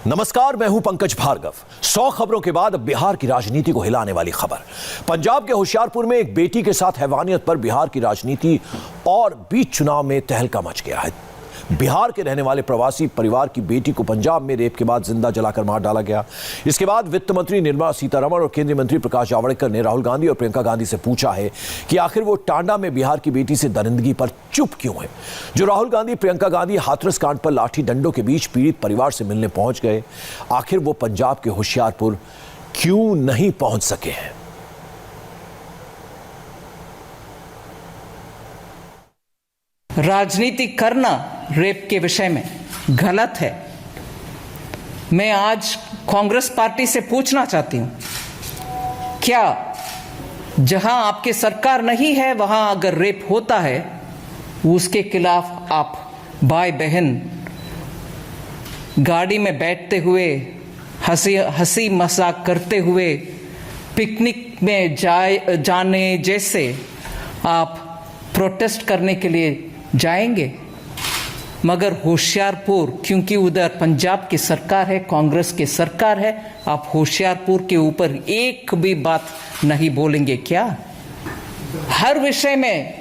नमस्कार, मैं हूं पंकज भार्गव। 100 खबरों के बाद अब बिहार की राजनीति को हिलाने वाली खबर। पंजाब के होशियारपुर में एक बेटी के साथ हैवानियत पर बिहार की राजनीति और बीच चुनाव में तहलका मच गया है। बिहार के रहने वाले प्रवासी परिवार की बेटी को पंजाब में रेप के बाद जिंदा जलाकर मार डाला गया। इसके बाद वित्त मंत्री निर्मला सीतारमण और केंद्रीय मंत्री प्रकाश जावड़ेकर ने राहुल गांधी और प्रियंका गांधी से पूछा है कि आखिर वो टांडा में बिहार की बेटी से दरिंदगी पर चुप क्यों है। जो राहुल गांधी प्रियंका गांधी हाथरस कांड पर लाठी डंडों के बीच पीड़ित परिवार से मिलने पहुंच गए, आखिर वो पंजाब के होशियारपुर क्यों नहीं पहुंच सके हैं। राजनीति करना रेप के विषय में गलत है। मैं आज कांग्रेस पार्टी से पूछना चाहती हूं, क्या जहां आपकी सरकार नहीं है वहां अगर रेप होता है उसके खिलाफ आप भाई बहन गाड़ी में बैठते हुए हंसी मजाक करते हुए पिकनिक में जाने जैसे आप प्रोटेस्ट करने के लिए जाएंगे? मगर होशियारपुर, क्योंकि उधर पंजाब की सरकार है, कांग्रेस की सरकार है, आप होशियारपुर के ऊपर एक भी बात नहीं बोलेंगे क्या? हर विषय में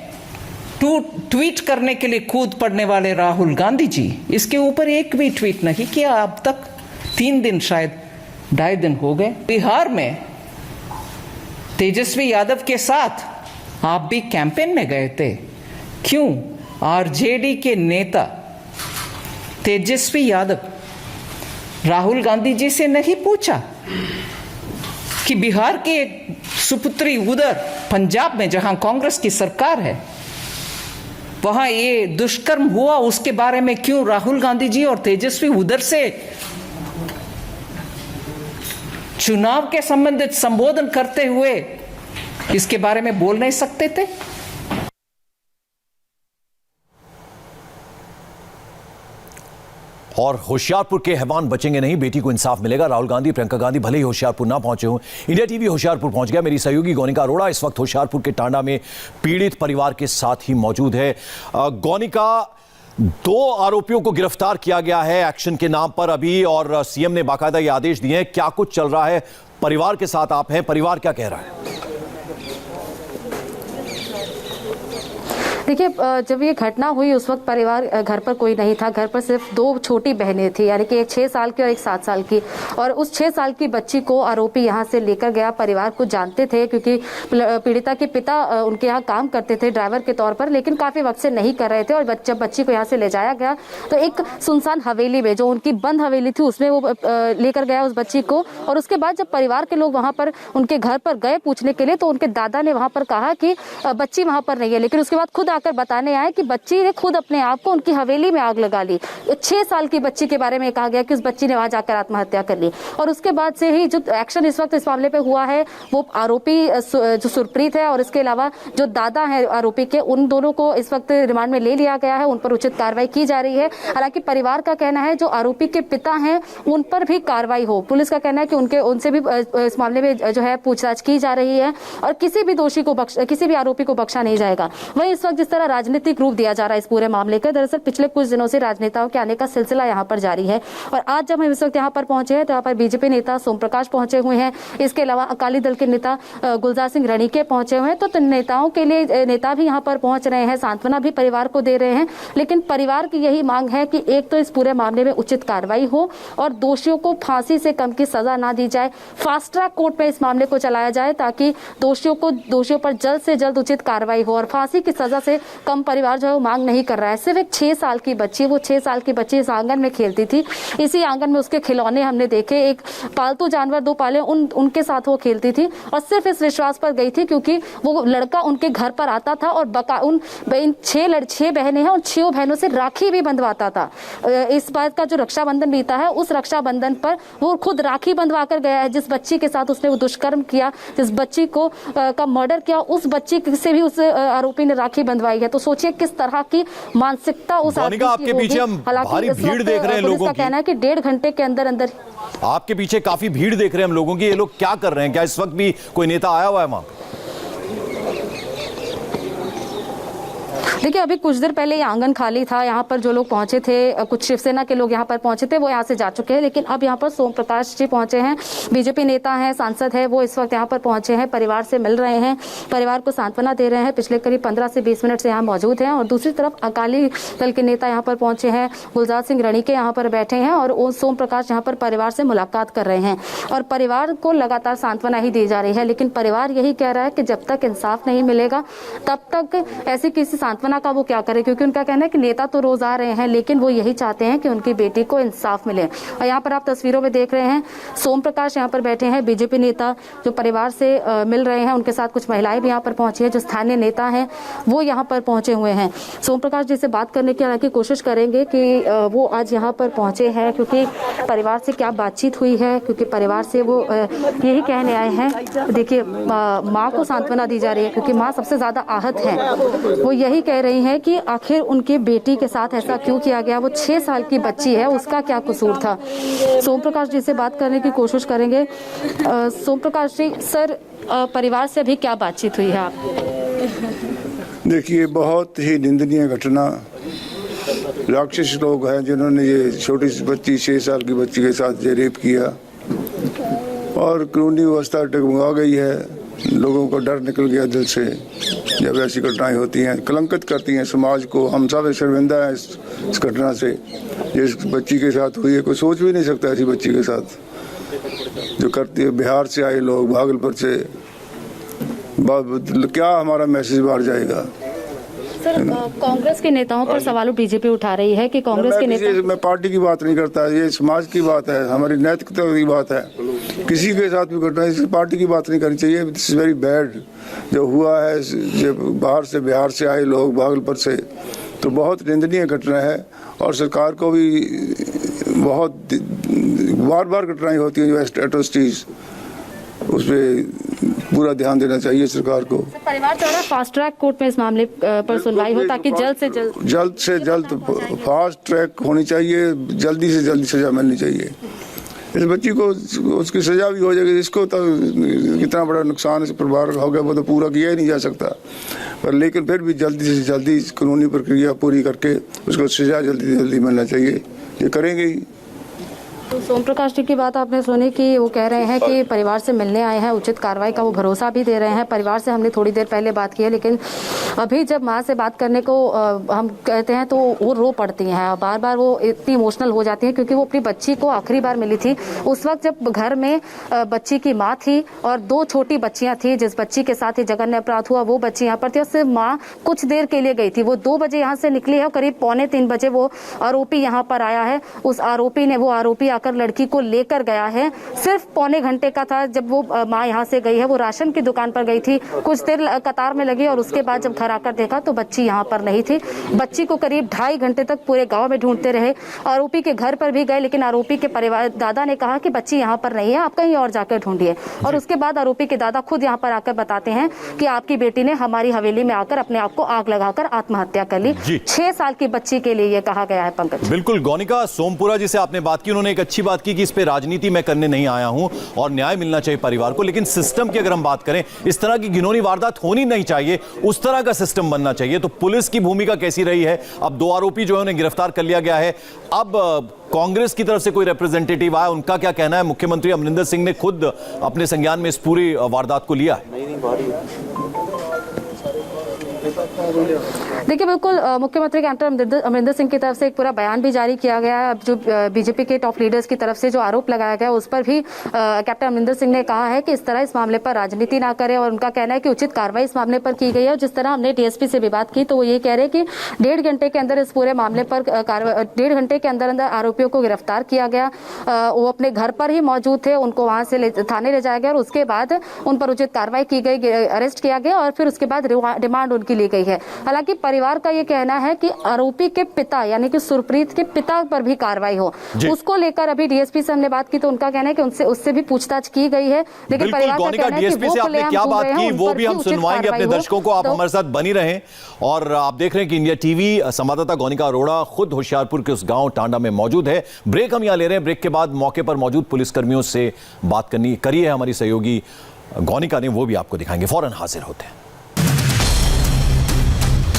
ट्वीट करने के लिए कूद पड़ने वाले राहुल गांधी जी, इसके ऊपर एक भी ट्वीट नहीं किया अब तक। 3 दिन, शायद 2.5 दिन हो गए। बिहार में तेजस्वी यादव के साथ आप भी कैंपेन में गए थे, क्यों? आरजेडी के नेता तेजस्वी यादव राहुल गांधी जी से नहीं पूछा कि बिहार की एक सुपुत्री उधर पंजाब में जहां कांग्रेस की सरकार है वहां ये दुष्कर्म हुआ, उसके बारे में क्यों राहुल गांधी जी और तेजस्वी उधर से चुनाव के संबंधित संबोधन करते हुए इसके बारे में बोल नहीं सकते थे? और होशियारपुर के हैवान बचेंगे नहीं, बेटी को इंसाफ मिलेगा। राहुल गांधी प्रियंका गांधी भले ही होशियारपुर ना पहुंचे हों, इंडिया टीवी होशियारपुर पहुंच गया। मेरी सहयोगी गौनिका अरोड़ा इस वक्त होशियारपुर के टांडा में पीड़ित परिवार के साथ ही मौजूद है। गौनिका, 2 आरोपियों को गिरफ्तार किया गया है एक्शन के नाम पर अभी, और सीएम ने बाकायदा ये आदेश दिए हैं। क्या कुछ चल रहा है? परिवार के साथ आप हैं, परिवार क्या कह रहा है? देखिए, जब ये घटना हुई उस वक्त परिवार घर पर कोई नहीं था। घर पर सिर्फ 2 छोटी बहनें थी, यानी कि एक 6 साल की और एक 7 साल की। और उस 6 साल की बच्ची को आरोपी यहाँ से लेकर गया। परिवार को जानते थे क्योंकि पीड़िता के पिता उनके यहाँ काम करते थे ड्राइवर के तौर पर, लेकिन काफ़ी वक्त से नहीं कर रहे थे। और जब बच्ची को यहाँ से ले जाया गया तो एक सुनसान हवेली में, जो उनकी बंद हवेली थी, उसमें वो लेकर गया उस बच्ची को। और उसके बाद जब परिवार के लोग वहाँ पर उनके घर पर गए पूछने के लिए, तो उनके दादा ने वहाँ पर कहा कि बच्ची वहाँ पर नहीं है। लेकिन उसके बाद खुद आकर बताने आए कि बच्ची ने खुद अपने आप को उनकी हवेली में आग लगा ली। 6 साल की बच्ची के बारे में कहा गया कि उस बच्ची ने वहां जाकर आत्महत्या कर ली। और उसके बाद से ही जो एक्शन इस वक्त इस मामले पे हुआ है, वो आरोपी जो सुरप्रीत है और इसके अलावा जो दादा है आरोपी के, उन दोनों को इस वक्त रिमांड में ले लिया गया है। उन पर उचित कार्रवाई की जा रही है। हालांकि परिवार का कहना है जो आरोपी के पिता हैं उन पर भी कार्रवाई हो। पुलिस का कहना है कि उनसे भी इस मामले में जो है पूछताछ की जा रही है और किसी भी दोषी को किसी भी आरोपी को बख्शा नहीं जाएगा। वहीं इस वक्त जिस तरह राजनीतिक रूप दिया जा रहा है इस पूरे मामले का, दरअसल पिछले कुछ दिनों से राजनेताओं के आने का सिलसिला यहाँ पर जारी है। और आज जब हम इस वक्त यहाँ पर पहुंचे हैं तो यहाँ पर बीजेपी नेता सोम प्रकाश पहुंचे हुए हैं। इसके अलावा अकाली दल के नेता गुलजार सिंह रणीके पहुंचे हुए हैं। तो नेताओं के लिए नेता भी यहाँ पर पहुंच रहे हैं, सांत्वना भी परिवार को दे रहे हैं। लेकिन परिवार की यही मांग है कि एक तो इस पूरे मामले में उचित कार्रवाई हो और दोषियों को फांसी से कम की सजा ना दी जाए। फास्ट ट्रैक कोर्ट में इस मामले को चलाया जाए ताकि दोषियों पर जल्द से जल्द उचित कार्रवाई हो। और फांसी की सजा से कम परिवार जो है वो मांग नहीं कर रहा है। सिर्फ एक 6 साल की बच्ची, वो 6 साल की बच्ची इस आंगन में खेलती थी। इसी आंगन में उसके खिलौने हमने देखे, एक पालतू जानवर 2 पाले उनके साथ वो खेलती थी। और सिर्फ इस विश्वास पर गई थी क्योंकि वो लड़का उनके घर पर आता था और इन 6 बहनें हैं, उन 6 बहनों से राखी भी बंधवाता था। इस बात का जो रक्षाबंधन बीता है, उस रक्षाबंधन पर वो खुद राखी बंधवा कर गया है। जिस बच्ची के साथ उसने वो दुष्कर्म किया, जिस बच्ची को का मर्डर किया, उस बच्ची से भी उस आरोपी ने राखी बंधवाई है। तो सोचिए किस तरह की मानसिकता उस आदमी की आपके पीछे हम भारी भीड़ देख रहे हैं लोगों की। कहना है कि 1.5 घंटे के अंदर आपके पीछे काफी भीड़ देख रहे हैं हम लोगों की। ये लोग क्या कर रहे हैं? क्या इस वक्त भी कोई नेता आया हुआ है वहां? देखिए, अभी कुछ देर पहले ये आंगन खाली था। यहाँ पर जो लोग पहुंचे थे, कुछ शिवसेना के लोग यहाँ पर पहुंचे थे, वो यहाँ से जा चुके हैं। लेकिन अब यहाँ पर सोम प्रकाश जी पहुंचे हैं, बीजेपी नेता हैं, सांसद है, वो इस वक्त यहाँ पर पहुंचे हैं, परिवार से मिल रहे हैं, परिवार को सांत्वना दे रहे हैं। पिछले करीब 15 से 20 मिनट से यहाँ मौजूद हैं। और दूसरी तरफ अकाली दल के नेता यहाँ पर पहुंचे हैं, गुलजार सिंह रणीके यहाँ पर बैठे हैं और सोम प्रकाश यहाँ पर परिवार से मुलाकात कर रहे हैं। और परिवार को लगातार सांत्वना ही दी जा रही है, लेकिन परिवार यही कह रहा है कि जब तक इंसाफ नहीं मिलेगा तब तक ऐसी किसी सांत्वना का वो क्या करे, क्योंकि उनका कहना है कि नेता तो रोज आ रहे हैं, लेकिन वो यही चाहते हैं कि उनकी बेटी को इंसाफ मिले। और यहाँ पर आप तस्वीरों में देख रहे हैं, सोम प्रकाश यहाँ पर बैठे हैं, बीजेपी नेता जो परिवार से मिल रहे हैं, उनके साथ कुछ महिलाएं भी यहाँ पर पहुंची है, जो स्थानीय नेता हैं वो यहाँ पर पहुंचे हुए हैं। सोम प्रकाश जी से बात करने की हालांकि कोशिश करेंगे कि वो आज यहाँ पर पहुंचे हैं, क्योंकि परिवार से क्या बातचीत हुई है, क्योंकि परिवार से वो यही कहने आए हैं। देखिए, माँ को सांत्वना दी जा रही है, क्योंकि माँ सबसे ज्यादा आहत है। वो यही कह रही हैं कि आखिर उनके बेटी के साथ ऐसा क्यों किया गया, वो 6 साल की बच्ची है, उसका क्या कसूर था। सोम प्रकाश जी से बात करने की कोशिश करेंगे। सोम प्रकाश जी, सर, परिवार से अभी क्या बातचीत हुई है आपकी? देखिए, बहुत ही निंदनीय घटना। राक्षस लोग हैं जिन्होंने ये छोटी सी बच्ची, 6 साल की बच्ची के साथ ये रेप किया और कानूनी व्यवस्था डगमगा गई है। लोगों को डर निकल गया दिल से जब ऐसी घटनाएं होती हैं, कलंकित करती हैं समाज को। हम सब शर्मिंदा हैं इस घटना से जिस बच्ची के साथ हुई है। कोई सोच भी नहीं सकता ऐसी बच्ची के साथ जो करती है। बिहार से आए लोग, भागलपुर से, क्या हमारा मैसेज बाहर जाएगा? सर, कांग्रेस के नेताओं पर सवाल बीजेपी उठा रही है कि कांग्रेस के नेता, मैं पार्टी की बात नहीं करता, ये समाज की बात है, हमारी नैतिकता की बात है। किसी के साथ भी घटना, इस पार्टी की बात नहीं करनी चाहिए। दिस इज वेरी बैड जो हुआ है। जो बाहर से, बिहार से आए लोग, भागलपुर से, तो बहुत निंदनीय घटना है। और सरकार को भी बहुत बार घटनाएं होती हैं जो एट्रोसिटीज, उस पर पूरा ध्यान देना चाहिए सरकार को। परिवार चाह रहा है फास्ट ट्रैक कोर्ट में इस मामले पर सुनवाई हो, ताकि जल्द से जल्द फास्ट ट्रैक होनी चाहिए, जल्दी से जल्दी सजा मिलनी चाहिए। इस बच्ची को उसकी सजा भी हो जाएगी। इसको तो कितना बड़ा नुकसान इस परिवार का हो गया वो तो पूरा किया ही नहीं जा सकता, पर लेकिन फिर भी जल्दी से जल्दी कानूनी प्रक्रिया पूरी करके उसको सजा जल्दी से जल्दी मिलना चाहिए। ये करेंगे ही। तो सोम प्रकाश जी की बात आपने सुनी कि वो कह रहे हैं कि परिवार से मिलने आए हैं, उचित कार्रवाई का वो भरोसा भी दे रहे हैं। परिवार से हमने थोड़ी देर पहले बात की है, लेकिन अभी जब माँ से बात करने को हम कहते हैं तो वो रो पड़ती हैं। बार बार वो इतनी इमोशनल हो जाती हैं, क्योंकि वो अपनी बच्ची को आखिरी बार मिली थी उस वक्त जब घर में बच्ची की माँ थी और 2 छोटी बच्चियाँ थी। जिस बच्ची के साथ ये जघन्य अपराध हुआ वो बच्ची यहाँ पर थी और सिर्फ माँ कुछ देर के लिए गई थी। वो 2 बजे यहाँ से निकली है और करीब 2:45 बजे वो आरोपी यहाँ पर आया है। उस आरोपी ने, वो आरोपी आकर लड़की को लेकर गया है। सिर्फ पौने घंटे का था जब वो माँ यहाँ से गई है। वो राशन की दुकान पर गई थी, कुछ देर कतार में लगी और उसके बाद जब घर आकर देखा तो बच्ची यहाँ पर नहीं थी। बच्ची को करीब 2.5 घंटे तक पूरे गांव में ढूंढते रहे। आरोपी के घर पर भी गए, लेकिन आरोपी के परिवार दादा ने कहा कि बच्ची यहाँ पर नहीं है, आप कहीं और जाकर ढूंढिए। और उसके बाद आरोपी के दादा खुद यहाँ पर आकर बताते हैं कि आपकी बेटी ने हमारी हवेली में आकर अपने आप को आग लगाकर आत्महत्या कर ली। 6 साल की बच्ची के लिए ये कहा गया है। पंकज, बिल्कुल। गौनिका, सोमपुरा जी से आपने बात की, उन्होंने एक अच्छी बात की कि इस पे राजनीति मैं करने नहीं आया हूं और न्याय मिलना चाहिए परिवार को, लेकिन सिस्टम की अगर हम बात करें, इस तरह की घिनौनी वारदात होनी नहीं चाहिए, उस तरह का सिस्टम बनना चाहिए। तो पुलिस की भूमिका कैसी रही है? अब 2 आरोपी जो है उन्हें गिरफ्तार कर लिया गया है। अब कांग्रेस की तरफ से कोई रिप्रेजेंटेटिव आया, उनका क्या कहना है? मुख्यमंत्री अमरिंदर सिंह ने खुद अपने संज्ञान में इस पूरी वारदात को लिया है। देखिए, बिल्कुल मुख्यमंत्री कैप्टन अमरिंदर सिंह की तरफ से एक पूरा बयान भी जारी किया गया है। अब जो बीजेपी के टॉप लीडर्स की तरफ से जो आरोप लगाया गया उस पर भी कैप्टन अमरिंदर सिंह ने कहा है कि इस तरह इस मामले पर राजनीति ना करें और उनका कहना है कि उचित कार्रवाई इस मामले पर की गई है। और जिस तरह हमने डीएसपी से भी बात की तो वो ये कह रहे हैं कि 1.5 घंटे के अंदर इस पूरे मामले पर 1.5 घंटे के अंदर आरोपियों को गिरफ्तार किया गया। वो अपने घर पर ही मौजूद थे, उनको वहां से थाने ले जाया गया और उसके बाद उन पर उचित कार्रवाई की गई, अरेस्ट किया गया और फिर उसके बाद डिमांड उनकी ली गई है। हालांकि परिवार का ये कहना है कि आरोपी के पिता यानी कि सुरप्रीत के पिता पर भी कार्रवाई हो, उसको लेकर अभी डीएसपी से हमने बात की तो उनका कहना है कि उससे भी पूछताछ की गई है। लेकिन परिवार का कहना है कि डीएसपी से आपने क्या बात की वो भी हम सुनवाएंगे अपने दर्शकों को। आप हमारे साथ बनी रहें। और आप देख रहे हैं कि इंडिया टीवी संवाददाता गौनिका अरोड़ा खुद होशियारपुर के उस गांव टांडा में मौजूद है। ब्रेक हम यहां ले रहे हैं। ब्रेक के बाद मौके पर मौजूद पुलिसकर्मियों से बात करी है हमारी सहयोगी गौनिका ने, वो भी आपको दिखाएंगे। फौरन हाजिर होते हैं।